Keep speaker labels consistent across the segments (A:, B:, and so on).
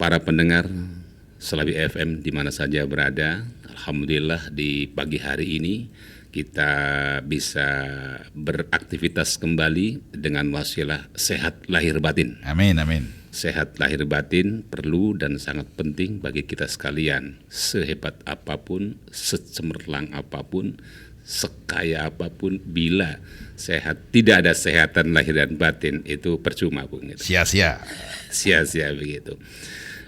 A: para pendengar Selawi FM di mana saja berada. Alhamdulillah di pagi hari ini kita bisa beraktivitas kembali dengan wasilah sehat lahir batin.
B: Amin, amin.
A: Sehat lahir batin perlu dan sangat penting bagi kita sekalian. Sehebat apapun, secemerlang apapun, sekaya apapun, bila tidak ada sehatan lahir dan batin, itu percuma, Bung.
B: Sia-sia.
A: Sia-sia begitu.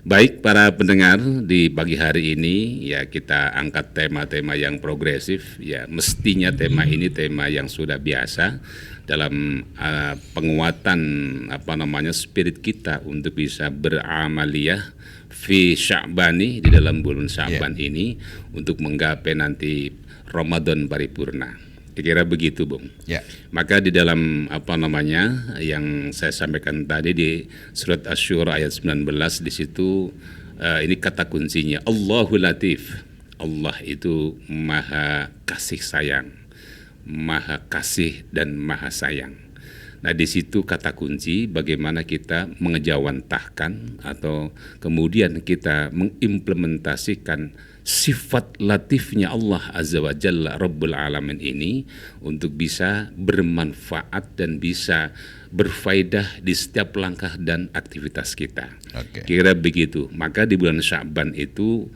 A: Baik para pendengar, di pagi hari ini ya kita angkat tema-tema yang progresif. Ya mestinya tema ini tema yang sudah biasa dalam penguatan spirit kita untuk bisa beramaliyah fi Sya'bani, di dalam bulan Sya'ban ini untuk menggapai nanti Ramadan paripurna. Kira-kira begitu, Bung.
B: Ya.
A: Maka di dalam yang saya sampaikan tadi di surat Asy-Syura ayat 19, di situ ini kata kuncinya, Allahu Latif. Allah itu maha kasih sayang, maha kasih dan maha sayang. Nah, di situ kata kunci bagaimana kita mengejawantahkan atau kemudian kita mengimplementasikan sifat latifnya Allah Azza wa Jalla Rabbul Alamin ini untuk bisa bermanfaat dan bisa berfaedah di setiap langkah dan aktivitas kita. Kira begitu. Maka di bulan Sya'ban itu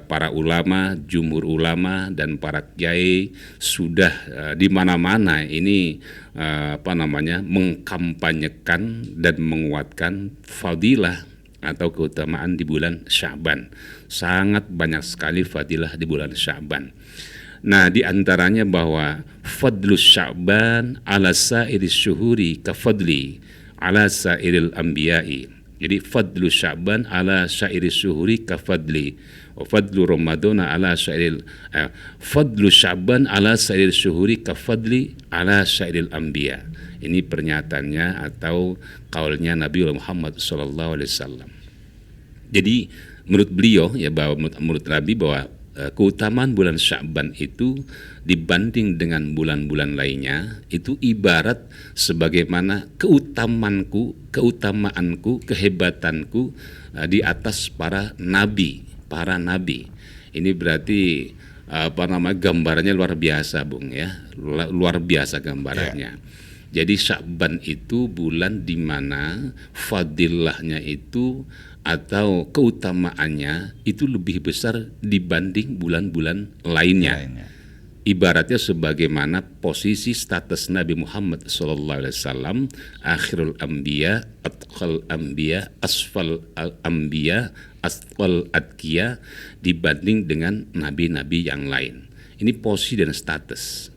A: para ulama, jumhur ulama dan para kiai sudah di mana-mana ini mengkampanyekan dan menguatkan fadilah atau keutamaan di bulan Sya'ban. Sangat banyak sekali fadilah di bulan Sya'ban. Nah, di antaranya bahwa fadlus Sya'ban ala sa'iri syuhuri ka fadli ala sa'iril anbiya'i. Jadi fadlus Sya'ban ala sa'iri syuhuri ka fadli wa fadlu Ramadana ala sa'iril fadlus Sya'ban ala sa'iril syuhuri ka fadli ala sa'iril anbiya'. Ini pernyataannya atau kaulnya Nabi Muhammad SAW. Jadi menurut beliau ya, bahwa menurut Nabi bahwa keutamaan bulan Sya'ban itu dibanding dengan bulan-bulan lainnya itu ibarat sebagaimana keutamaanku, kehebatanku di atas para nabi. Ini berarti gambarannya luar biasa, Bung ya. Luar biasa gambarannya. Jadi Sya'ban itu bulan di mana fadilahnya itu atau keutamaannya itu lebih besar dibanding bulan-bulan lainnya. Ibaratnya sebagaimana posisi status Nabi Muhammad SAW, akhirul anbiya, atqal anbiya, asfal al-anbiya, asfal adkiya, dibanding dengan nabi-nabi yang lain. Ini posisi dan status.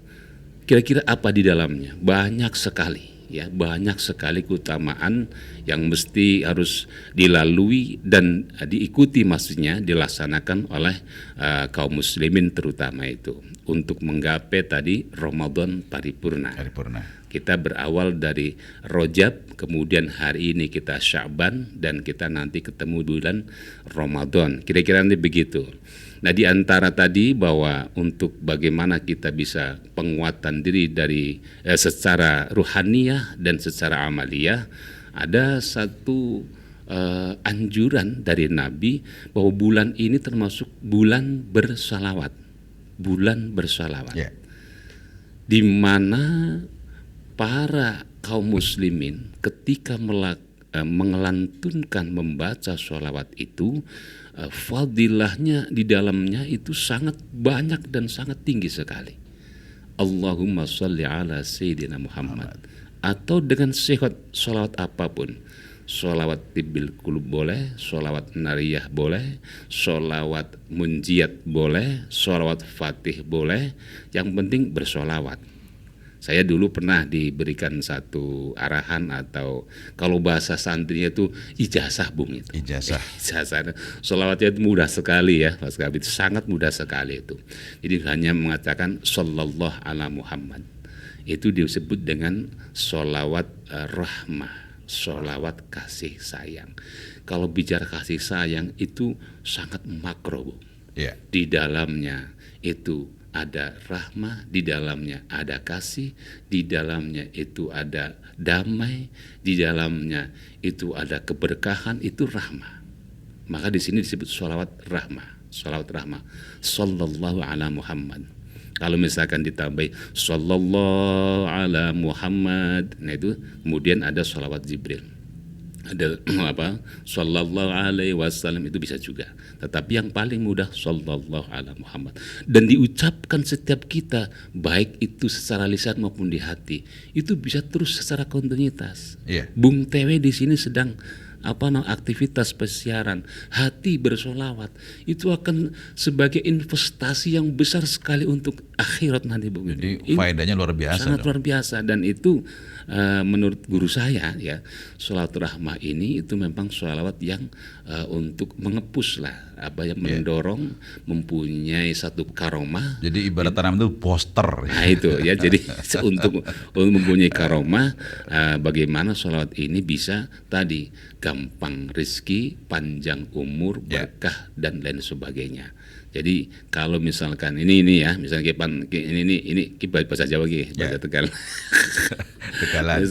A: Kira-kira apa di dalamnya? Banyak sekali. Ya, banyak sekali keutamaan yang mesti harus dilalui dan diikuti, maksudnya dilaksanakan oleh kaum muslimin terutama itu untuk menggapai tadi Ramadan paripurna. Kita berawal dari Rajab, kemudian hari ini kita Sya'ban dan kita nanti ketemu bulan Ramadan. Kira-kira nanti begitu. Nah, di antara tadi bahwa untuk bagaimana kita bisa penguatan diri dari secara ruhaniyah dan secara amaliyah, ada satu anjuran dari Nabi bahwa bulan ini termasuk bulan bersalawat. Di mana para kaum muslimin ketika mengelantunkan membaca sholawat itu, fadilahnya di dalamnya itu sangat banyak dan sangat tinggi sekali. Allahumma sholli ala Sayyidina Muhammad. Atau dengan sehat sholawat apapun, sholawat tibbil qulub boleh, sholawat nariyah boleh, sholawat munjiat boleh, sholawat fatih boleh, yang penting bersholawat. Saya dulu pernah diberikan satu arahan atau kalau bahasa santrinya itu ijazah, Bung, itu. Ijazah. Sholawatnya itu mudah sekali ya, Mas Kabit, sangat mudah sekali itu. Jadi hanya mengatakan sallallahu ala Muhammad. Itu disebut dengan sholawat rahmah, sholawat kasih sayang. Kalau bicara kasih sayang itu sangat makro, Bung. Di dalamnya itu ada rahmah, di dalamnya ada kasih, di dalamnya itu ada damai, di dalamnya itu ada keberkahan, itu rahmah. maka di sini disebut sholawat rahmah. Sholawat rahmah. Sallallahu ala Muhammad. Kalau misalkan ditambahi sallallahu ala Muhammad, nah itu kemudian ada sholawat Jibril. Ada apa? Sallallahu alaihi wasallam, itu bisa juga. Tetapi yang paling mudah sallallahu ala Muhammad, dan diucapkan setiap kita, baik itu secara lisan maupun di hati, itu bisa terus secara kontinuitas. Bung Tewe di sini sedang aktivitas pesiaran, hati bersolawat, itu akan sebagai investasi yang besar sekali untuk akhirat nanti, Bung.
B: Jadi faedahnya luar biasa.
A: Sangat luar biasa, dan itu menurut guru saya ya, sholawat rahmah ini itu memang sholawat yang untuk mengepus lah, mendorong, mempunyai satu karomah.
B: Jadi ibarat tanam itu poster.
A: Nah itu ya, jadi untuk mempunyai karomah, bagaimana sholawat ini bisa tadi gampang rizki, panjang umur, berkah dan lain sebagainya. Jadi kalau misalkan ini ya, misalnya ini bahasa Jawa bahasa Tegal.
B: Tegalan.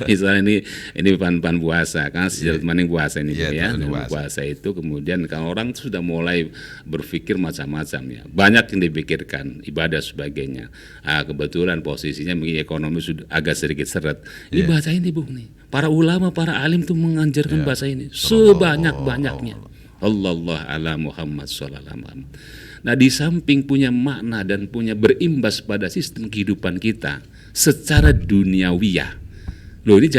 A: Misalnya ini pan puasa, kan sejak maning puasa ini ya.
B: Puasa
A: itu kemudian kalau orang sudah mulai berpikir macam-macam ya. Banyak yang dipikirkan, ibadah sebagainya. Kebetulan posisinya mungkin ekonomi sudah agak sedikit seret. Ini bahasa ini, Bung nih. Para ulama, para alim tuh menganjarkan bahasa ini sebanyak-banyaknya. Allah ala Muhammad sallallahu alaihi wasallam. Nah, di samping punya makna dan punya berimbas pada sistem kehidupan kita secara duniawiyah. Loh, ini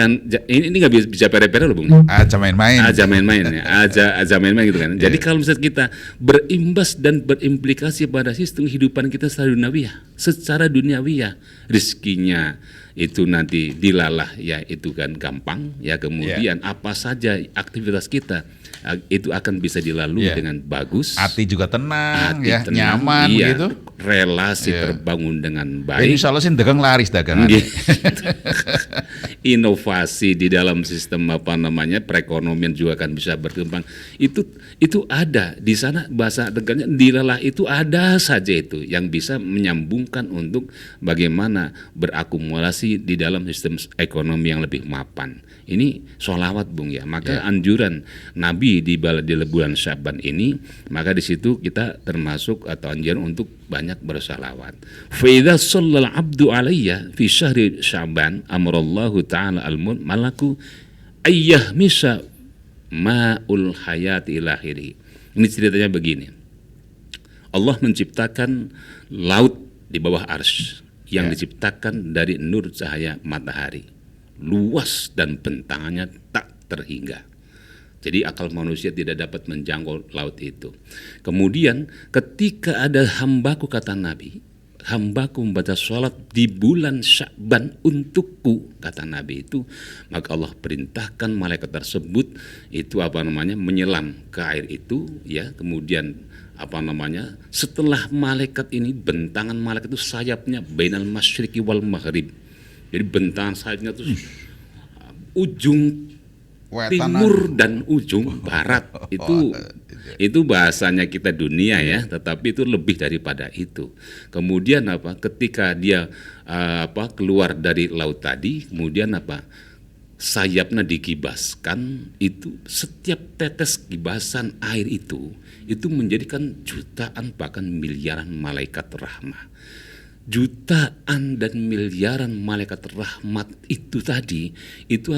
A: ini nggak bisa pere-pere loh, Bung.
B: Aja main-main.
A: Aja main-main gitu kan. Jadi kalau misalnya kita berimbas dan berimplikasi pada sistem kehidupan kita secara duniawiyah, rezekinya itu nanti dilalah ya, itu kan gampang ya. Kemudian apa saja aktivitas kita itu akan bisa dilalui dengan bagus.
B: Hati juga tenang, nyaman gitu.
A: Relasi terbangun dengan baik.
B: Insya Allah sih dagang laris dagangan.
A: Inovasi di dalam sistem perekonomian juga akan bisa berkembang. Itu ada di sana, bahasa Tegalnya dilalah itu ada saja, itu yang bisa menyambungkan untuk bagaimana berakumulasi di dalam sistem ekonomi yang lebih mapan. Ini sholawat, Bung ya. Maka anjuran Nabi di bulan Syaban ini, maka di situ kita termasuk atau anjuran untuk banyak bersalawat. Fa idza shallal abdu alayya fi syahri Syaban amrallahu ta'ala al-malaku ayyah misa ma'ul hayati ilahiri. Ini ceritanya begini. Allah menciptakan laut di bawah arsy yang diciptakan dari nur cahaya matahari. Luas dan bentangannya tak terhingga. Jadi akal manusia tidak dapat menjangkau laut itu. Kemudian ketika ada hambaku, kata Nabi, hambaku membaca sholat di bulan Sya'ban untukku, kata Nabi itu, maka Allah perintahkan malaikat tersebut itu menyelam ke air itu ya. Kemudian setelah malaikat ini, bentangan malaikat itu sayapnya bainal masyriqi wal maghrib. Jadi bentangan sayapnya itu ujung timur dan ujung barat. Itu bahasanya kita dunia ya, tetapi itu lebih daripada itu. Kemudian ketika dia keluar dari laut tadi, kemudian sayapnya dikibaskan, itu setiap tetes kibasan air itu menjadikan jutaan bahkan miliaran malaikat rahmah. Jutaan dan miliaran malaikat rahmat itu tadi, itu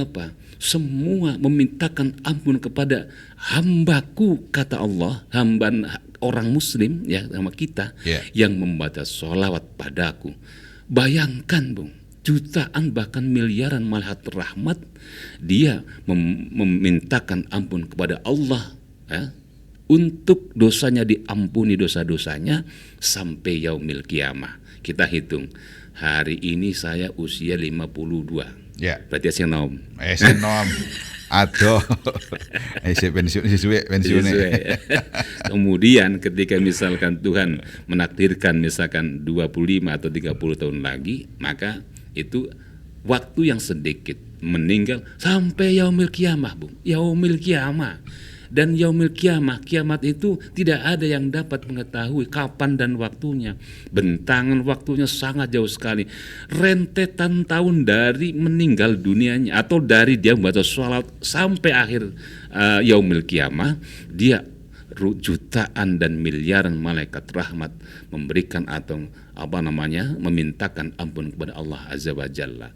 A: semua memintakan ampun kepada hambaku, kata Allah, hamba orang muslim ya, sama kita yang membaca sholawat padaku. Bayangkan, Bung, jutaan bahkan miliaran malaikat rahmat, dia memintakan ampun kepada Allah ya, untuk dosanya diampuni, dosa-dosanya sampai yaumil kiamah. Kita hitung, hari ini saya usia 52. Berarti senom.
B: Aduh. pensiun.
A: Kemudian ketika misalkan Tuhan menakdirkan misalkan 25 atau 30 tahun lagi, maka itu waktu yang sedikit meninggal sampai yaumil kiamah, Bung. Yaumil kiamah. Dan yaumil kiamah, kiamat itu tidak ada yang dapat mengetahui kapan dan waktunya. Bentangan waktunya sangat jauh sekali. Rentetan tahun dari meninggal dunianya atau dari dia membaca sholat sampai akhir yaumil qiyamah, dia jutaan dan miliaran malaikat rahmat memberikan atau memintakan ampun kepada Allah Azza wa Jalla.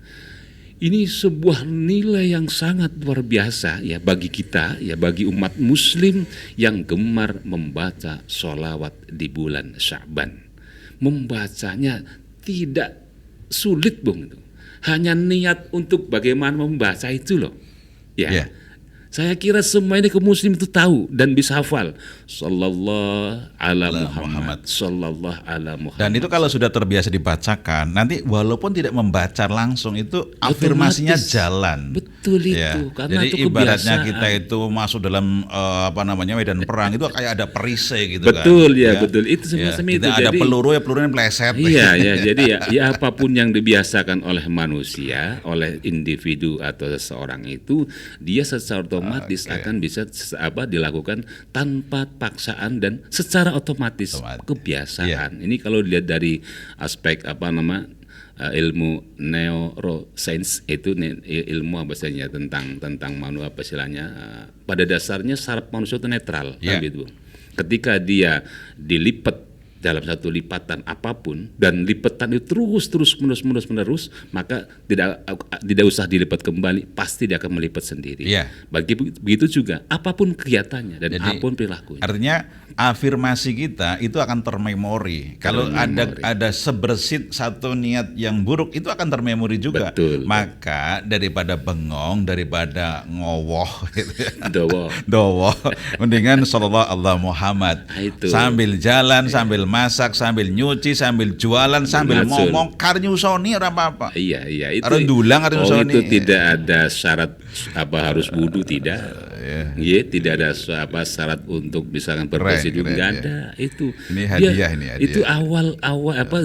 A: Ini sebuah nilai yang sangat luar biasa ya bagi kita, ya bagi umat muslim yang gemar membaca sholawat di bulan Sya'ban. Membacanya tidak sulit, Bung. Hanya niat untuk bagaimana membaca itu loh. Ya.
B: Yeah.
A: Saya kira semua ini kaum muslim itu tahu dan bisa hafal. Sallallahu ala Muhammad. Sallallahu ala Muhammad.
B: Dan itu kalau sudah terbiasa dibacakan, nanti walaupun tidak membaca langsung itu afirmasinya jalan.
A: Betul itu,
B: ya.
A: karena
B: jadi
A: itu
B: ibaratnya
A: kebiasaan.
B: kita itu masuk dalam medan perang itu kayak ada perisai gitu
A: betul,
B: kan.
A: ya, betul. Itu semacam itu.
B: Tidak ada peluru, pelurunya meleset.
A: Iya, ya. Jadi ya apapun yang dibiasakan oleh manusia, oleh individu atau seseorang itu, dia secara otomatis akan bisa dilakukan tanpa paksaan dan secara otomatis. Kebiasaan. Ini kalau dilihat dari aspek ilmu neuroscience, itu ilmu tentang manusia, pada dasarnya saraf manusia itu netral, kan gitu. Ketika dia dilipat dalam satu lipatan apapun dan lipatan itu terus menerus, maka tidak usah dilipat kembali, pasti dia akan melipat sendiri. Begitu juga apapun kegiatannya dan apapun perilakunya.
B: Artinya afirmasi kita itu akan termemori. Kalau ada sebersit satu niat yang buruk itu akan termemori juga.
A: Betul.
B: Maka daripada bengong, daripada ngowoh
A: dowo
B: mendingan sallallahu ala Muhammad. Sambil jalan, sambil masak, sambil nyuci, sambil jualan, sambil ngomong, karnyusoni ora apa-apa.
A: Iya, itu.
B: Itu
A: tidak ada syarat harus wudu, tidak. Tidak ada syarat untuk misalkan berpresidu, enggak ada. Itu.
B: Ini hadiah.
A: Itu awal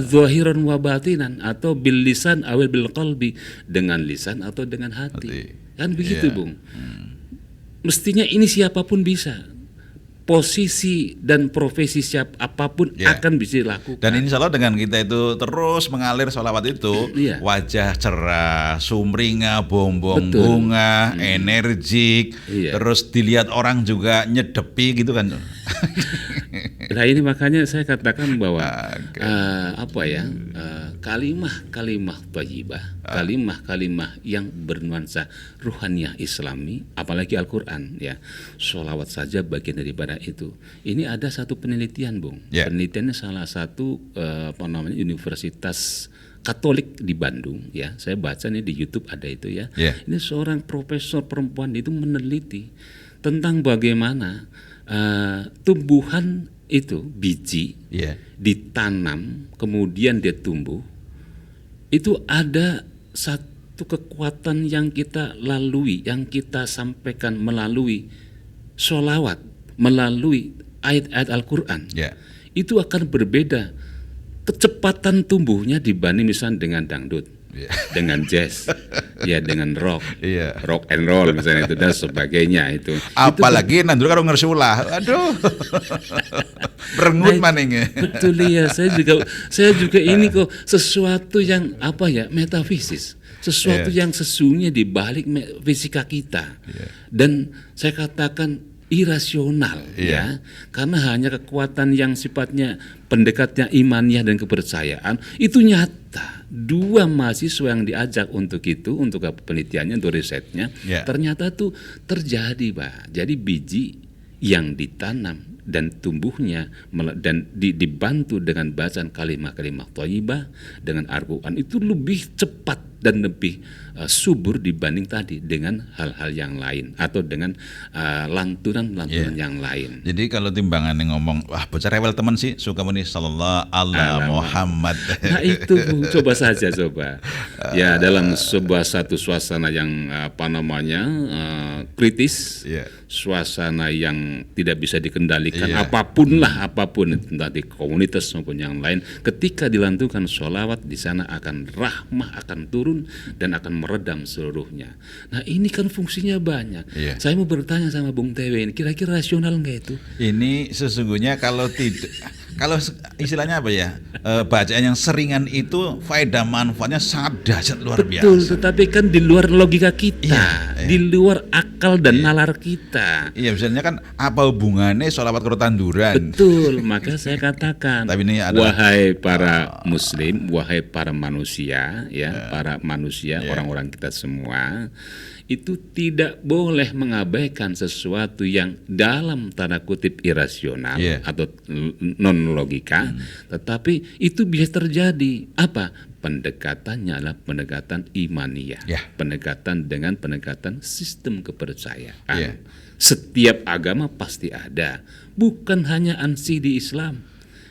A: zahiran wa batinan, atau bil lisan awil bil qalbi, dengan lisan atau dengan hati. Kan begitu, Bung. Mestinya ini siapapun bisa. Posisi dan profesi apapun akan bisa dilakukan.
B: Dan insya Allah dengan kita itu terus mengalir sholawat itu, wajah cerah, sumringah, bunga, energik, terus dilihat orang juga nyedepi gitu kan.
A: Nah ini makanya saya katakan bahwa kalimah thayyibah, kalimah yang bernuansa ruhaniyah Islami, apalagi Al-Qur'an ya. Sholawat saja bagian daripada itu. Ini ada satu penelitian, Bung. Penelitiannya salah satu Universitas Katolik di Bandung ya. Saya baca nih di YouTube ada itu ya. Ini seorang profesor perempuan itu meneliti tentang bagaimana tumbuhan itu biji ditanam kemudian dia tumbuh, itu ada satu kekuatan yang kita lalui, yang kita sampaikan melalui sholawat, melalui ayat-ayat Al-Quran. Itu akan berbeda kecepatan tumbuhnya dibanding misalnya dengan dangdut, dengan jazz, dengan rock and roll misalnya itu dan sebagainya itu.
B: Apalagi nanti kalau ngersulah, aduh, berengut maningnya.
A: Betul ya, saya juga ini kok sesuatu yang metafisis, sesuatu yang sesungguhnya di balik fisika kita, dan saya katakan irasional karena hanya kekuatan yang sifatnya pendekatnya imaniyah dan kepercayaan itu nyata. Dua mahasiswa yang diajak untuk penelitiannya, untuk risetnya, ternyata tuh terjadi, Pak. Jadi biji yang ditanam dan tumbuhnya dan dibantu dengan bacaan kalimah-kalimah thayyibah dengan Al-Qur'an itu lebih cepat dan lebih subur dibanding tadi dengan hal-hal yang lain atau dengan lantunan-lantunan yang lain.
B: Jadi kalau timbangan yang ngomong, wah bocah rewel teman sih, suka muni sallallahu ala Muhammad.
A: Nah itu coba saja ya dalam satu suasana yang kritis, suasana yang tidak bisa dikendalikan, apapun entah di komunitas maupun yang lain, ketika dilantunkan sholawat di sana akan rahmah akan turun dan akan meredam seluruhnya. Nah ini kan fungsinya banyak. Saya mau bertanya sama Bung Tewe ini, kira-kira rasional nggak itu?
B: Ini sesungguhnya kalau tidak, kalau istilahnya bacaan yang seringan itu faedah manfaatnya sangat dahsyat luar biasa.
A: Betul, tetapi kan di luar logika kita. di luar akal dan nalar kita.
B: Iya, misalnya kan apa hubungannya sholawat karo tanduran?
A: Betul, maka saya katakan,
B: Tapi ini adalah,
A: wahai para muslim, wahai para manusia, ya, para manusia, orang-orang kita semua, itu tidak boleh mengabaikan sesuatu yang dalam tanda kutip irasional atau non logika, tetapi itu bisa terjadi. Apa? Pendekatannya adalah pendekatan imaniyah, pendekatan dengan pendekatan sistem kepercayaan. Setiap agama pasti ada, bukan hanya ansi di Islam.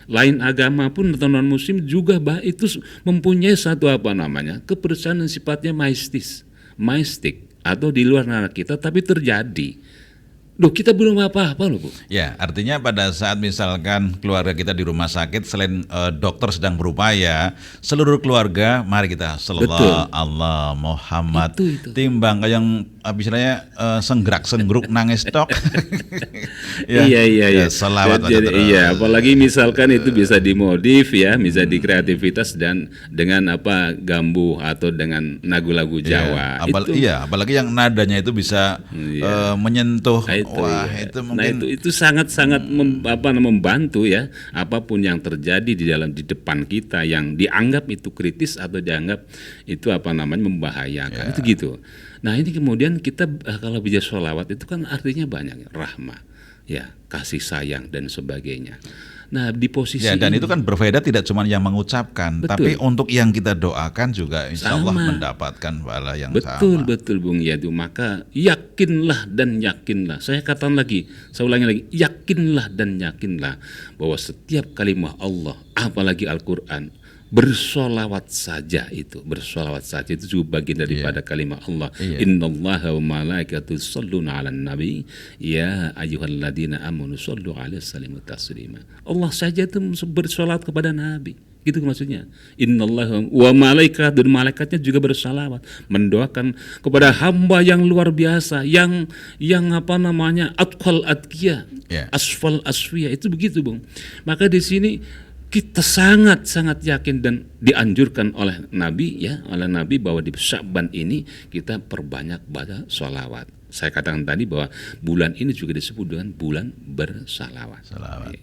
A: Lain agama pun atau non muslim juga itu mempunyai satu kepercayaan yang sifatnya maistik atau di luar nalar kita, tapi terjadi. Loh, kita belum apa-apa loh, Bu.
B: Ya, artinya pada saat misalkan keluarga kita di rumah sakit, selain dokter sedang berupaya, seluruh keluarga mari kita sallallahu Allah Muhammad
A: itu.
B: Timbang kayak yang misalnya senggerak-senggeruk nangis tok.
A: Iya.
B: Salawat
A: jadi, iya, apalagi misalkan itu bisa dimodif ya, bisa dikreativitas dan dengan gambu atau dengan lagu-lagu Jawa.
B: Apalagi yang nadanya itu bisa menyentuh. Itu mungkin
A: itu sangat-sangat membantu ya, apapun yang terjadi di depan kita yang dianggap itu kritis atau dianggap itu membahayakan, itu gitu. Nah, ini kemudian kita kalau bicara sholawat itu kan artinya banyak, rahmah, ya, kasih sayang dan sebagainya. Nah, di posisi
B: dan itu kan berbeda, tidak cuma yang mengucapkan, tapi untuk yang kita doakan juga insya Allah mendapatkan pahala yang sama.
A: Betul Bung Yadu. Maka yakinlah dan yakinlah. Saya katakan lagi, saya ulangi lagi, yakinlah dan yakinlah bahwa setiap kalimat Allah, apalagi Al-Quran, bersolawat saja itu juga bagian daripada kalimat Allah. Innallaha wa malaikatahu yusholluna 'alan nabi ya ayyuhalladzina amanu shollu 'alaihi wasallimu taslima. Allah saja itu bersolawat kepada Nabi, gitu maksudnya. Innallaha wa malaikatahu, dan malaikatnya juga bersolawat, mendoakan kepada hamba yang luar biasa, yang atqal atqiya, asfal asfiya, itu begitu, Bung. Maka di sini kita sangat-sangat yakin dan dianjurkan oleh Nabi bahwa di Sya'ban ini kita perbanyak baca sholawat. Saya katakan tadi bahwa bulan ini juga disebut dengan bulan bersalawat.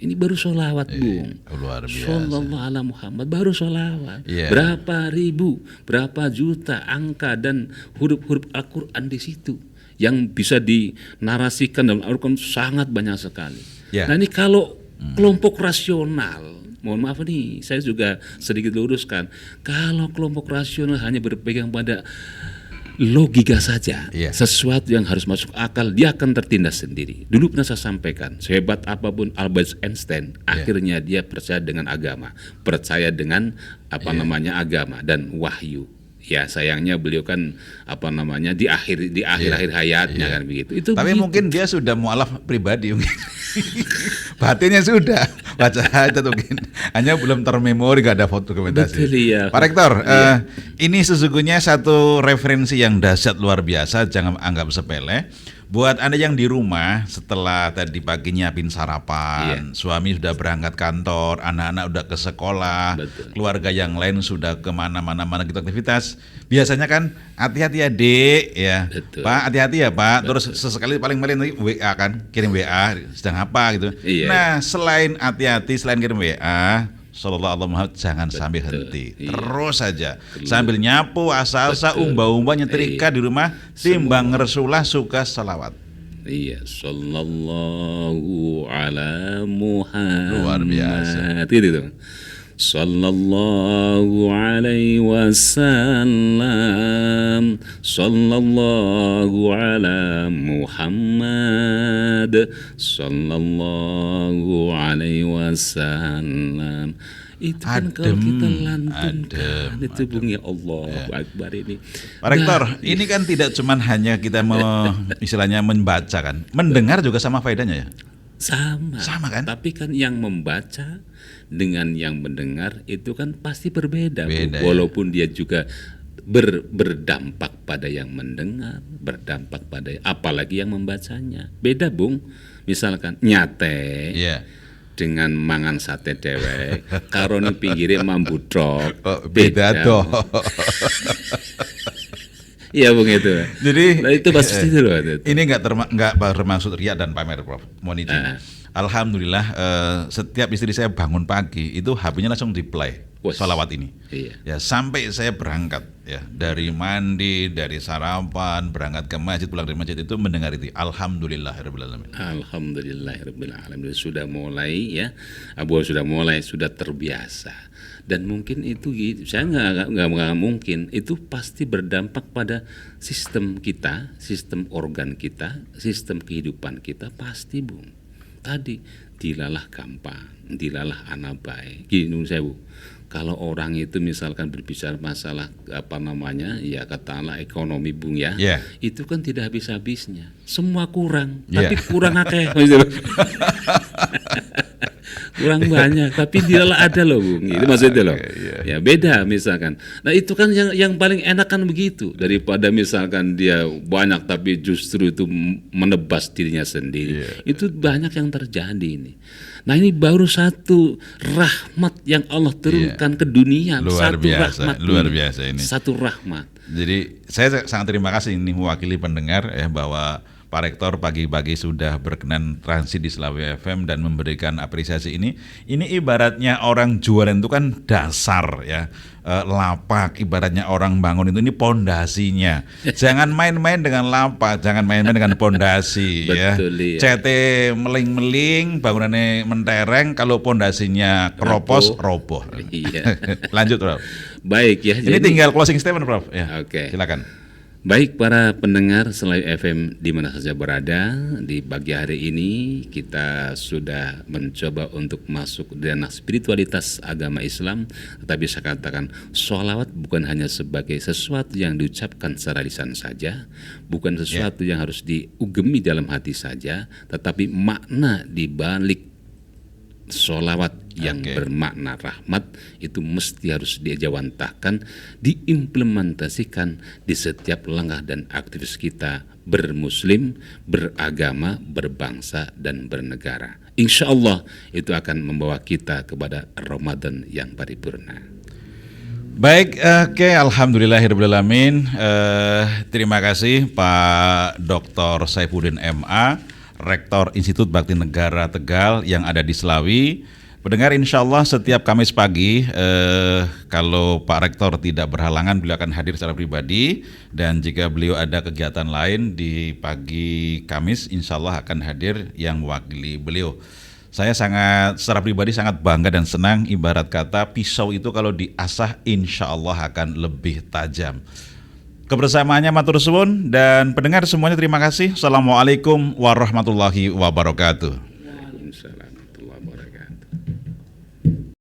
A: Ini baru sholawat, Bung.
B: Luar biasa.
A: Sallallahu ala Muhammad, baru sholawat. Berapa ribu, berapa juta angka dan huruf-huruf Al-Quran di situ yang bisa dinarasikan dalam Al-Quran sangat banyak sekali. Nah, ini kalau kelompok rasional, mohon maaf nih, saya juga sedikit luruskan. Kalau kelompok rasional hanya berpegang pada logika saja, sesuatu yang harus masuk akal, dia akan tertindas sendiri. Dulu pernah saya sampaikan, sehebat apapun Albert Einstein, akhirnya dia percaya dengan agama, percaya dengan agama dan wahyu. Ya, sayangnya beliau kan di akhir hayatnya kan begitu.
B: Tapi begitu. Mungkin dia sudah mualaf pribadi mungkin. Batinnya sudah baca itu mungkin. Hanya belum termemori, gak ada foto dokumentasi.
A: Betul, iya.
B: Pak Rektor, ini sesungguhnya satu referensi yang dahsyat luar biasa, jangan anggap sepele. Buat Anda yang di rumah, setelah tadi pagi nyiapin sarapan, suami sudah berangkat kantor, anak-anak udah ke sekolah, keluarga yang lain sudah kemana-mana gitu aktivitas. Biasanya kan hati-hati ya Dek, ya Pak, hati-hati ya Pak. Terus sesekali paling-paling nanti WA kan, kirim WA, sedang apa gitu. Nah, selain hati-hati, selain kirim WA, Sallallahu alaihi wasallam, jangan sampai henti. Terus saja sambil nyapu, asa-asa, umba-umba, nyetrika di rumah, timbang Rasulullah suka salawat.
A: Iya, sallallahu ala Muhammad.
B: Luar biasa.
A: Gitu. Sallallahu alaihi wasallam, sallallahu ala Muhammad, sallallahu alaihi wasallam. Itu kan kalau kita lantunkan itu bunyi Allah Akbar ini.
B: Pak Rektor, ini kan tidak cuman hanya kita istilahnya membaca kan, mendengar juga sama faedahnya ya?
A: Sama kan? Tapi kan yang membaca dengan yang mendengar itu kan pasti berbeda, walaupun dia juga berdampak pada yang mendengar, berdampak pada apalagi yang membacanya. Beda, Bung. Misalkan nyate dengan mangan sate dewek, karo ning pinggire mambutrok.
B: Beda toh.
A: Iya Bung itu.
B: Jadi
A: nah, itu pasti itu loh.
B: Ini nggak bermaksud riak dan pamer, Prof. Mohon izin. Alhamdulillah setiap istri saya bangun pagi itu HP-nya langsung di play sholawat ini.
A: Iya.
B: Ya sampai saya berangkat ya dari mandi, dari sarapan, berangkat ke masjid, pulang dari masjid itu mendengar itu. Alhamdulillahirabbil alamin.
A: Alhamdulillahirabbil alamin. Sudah mulai ya. Abu sudah mulai, sudah terbiasa. Dan mungkin itu gitu, saya nggak mungkin, itu pasti berdampak pada sistem kita, sistem organ kita, sistem kehidupan kita pasti Bung. Tadi dilalah gampang, dilalah anak baik. Gini saya Bu, kalau orang itu misalkan berbicara masalah apa namanya, ya katakanlah ekonomi Bung ya, itu kan tidak habis-habisnya, semua kurang, tapi kurang akeh. Kurang banyak, tapi dialah ada loh Bung, itu maksudnya loh. Ya beda misalkan. Nah itu kan yang paling enak kan begitu, daripada misalkan dia banyak tapi justru itu menebas dirinya sendiri. Itu banyak yang terjadi ini. Nah ini baru satu rahmat yang Allah turunkan ke dunia.
B: Luar
A: satu
B: biasa,
A: rahmat
B: luar biasa ini.
A: Satu rahmat.
B: Jadi saya sangat terima kasih ini mewakili pendengar ya, bahwa Pak Rektor pagi-pagi sudah berkenan transit di Slawi FM dan memberikan apresiasi ini. Ini ibaratnya orang jualan itu kan dasar ya, lapak, ibaratnya orang bangun itu ini pondasinya. Jangan main-main dengan lapak, jangan main-main dengan pondasi ya. CT meling-meling, bangunannya mentereng, kalau pondasinya keropos, roboh.
A: Iya.
B: Lanjut Prof.
A: Baik ya.
B: Ini tinggal closing statement Prof. Ya.
A: Oke.
B: Silakan.
A: Baik para pendengar Slawi FM di mana saja berada, di pagi hari ini kita sudah mencoba untuk masuk di ranah spiritualitas agama Islam. Tetapi saya katakan sholawat bukan hanya sebagai sesuatu yang diucapkan secara lisan saja, bukan sesuatu yang harus diugemi dalam hati saja, tetapi makna di balik sholawat yang bermakna rahmat itu mesti harus dijawantahkan, diimplementasikan di setiap langkah dan aktivitas kita bermuslim, beragama, berbangsa, dan bernegara. Insya Allah itu akan membawa kita kepada Ramadan yang paripurna.
B: Baik, alhamdulillahirrahmanirrahim. Terima kasih Pak Dr. Saifuddin MA, Rektor Institut Bakti Negara Tegal yang ada di Slawi. Pendengar, insya Allah setiap Kamis pagi, kalau Pak Rektor tidak berhalangan, beliau akan hadir secara pribadi. Dan jika beliau ada kegiatan lain di pagi Kamis, insya Allah akan hadir yang mewakili beliau. Saya secara pribadi sangat bangga dan senang, ibarat kata pisau itu kalau diasah insya Allah akan lebih tajam. Kebersamaannya matur suwun, dan pendengar semuanya terima kasih. Assalamualaikum warahmatullahi wabarakatuh.
A: Waalaikumsalam warahmatullahi wabarakatuh.